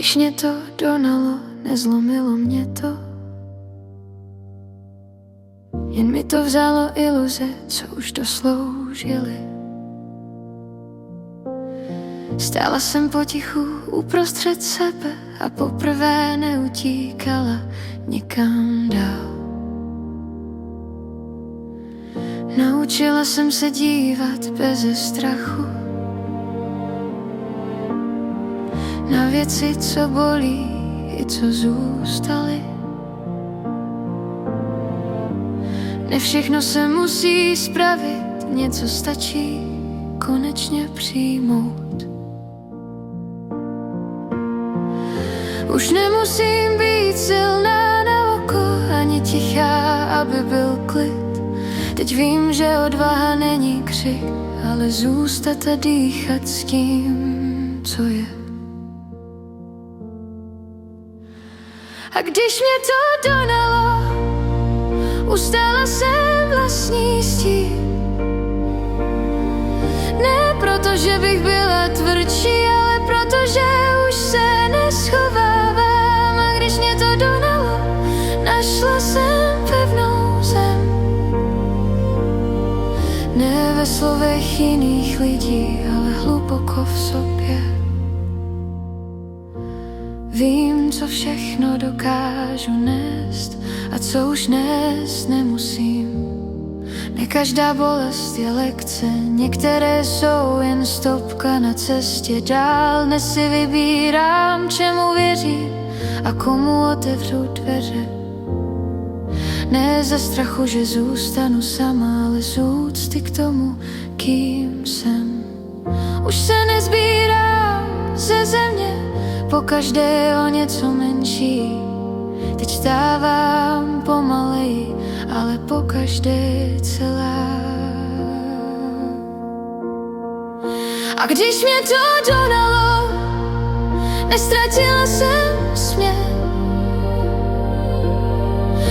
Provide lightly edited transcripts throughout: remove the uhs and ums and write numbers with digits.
když mě to donalo, nezlomilo mě to. Jen mi to vzalo iluze, co už dosloužily. Stála jsem potichu uprostřed sebe a poprvé neutíkala nikam dál. Naučila jsem se dívat beze strachu na věci, co bolí i co zůstaly. Ne všechno se musí spravit, něco stačí konečně přijmout. Už nemusím být silná na oko, ani tichá, aby byl klid. Teď vím, že odvaha není křik, ale zůstat a dýchat s tím, co je. A když mě to donalo, ustála jsem vlastní stín. Ne proto, že bych byla tvrdší, ale protože už se neschovávám. A když mě to donalo, našla jsem pevnou zem. Ne ve slovech jiných lidí, ale hluboko v sobě. Vím, co všechno dokážu nést a co už nést nemusím. Ne každá bolest je lekce, některé jsou jen stopka na cestě dál. Dnes si vybírám, čemu věřím a komu otevřu dveře. Ne ze strachu, že zůstanu sama, ale z úcty k tomu, kým jsem. Už se nezbírám ze země, pokaždé o něco menší. Teď stávám pomaleji, ale pokaždé celá. A když mě to donalo, nestratila jsem směr.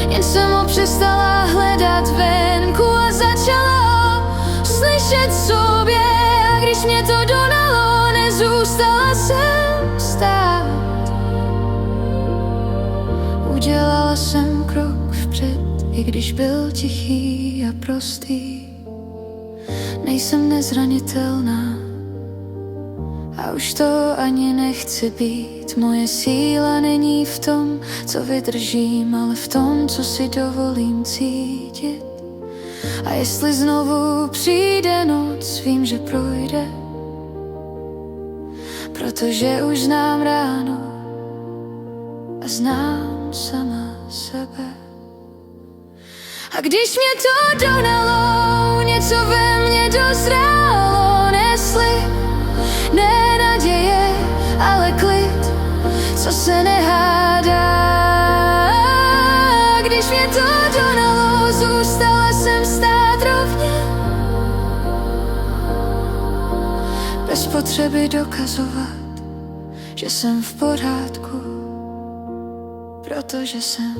Jen jsem ho přestala hledat venku a začala slyšet sobě. A když mě to donalo, nezůstala jsem stát. Udělala jsem krok vpřed, i když byl tichý a prostý. Nejsem nezranitelná a už to ani nechci být. Moje síla není v tom, co vydržím, ale v tom, co si dovolím cítit. A jestli znovu přijde noc, vím, že projde, protože už znám ráno a znám sama sebe. A když mě to donalo, něco ve mně dozrálo. Nesli, ne naděje, ale klid, co se nehádá. Když mě to donalo, zůstala jsem stát rovně, bez potřeby dokazovat, že jsem v pořádku, protože jsem.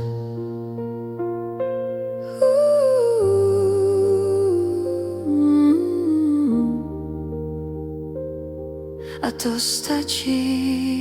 A to stačí.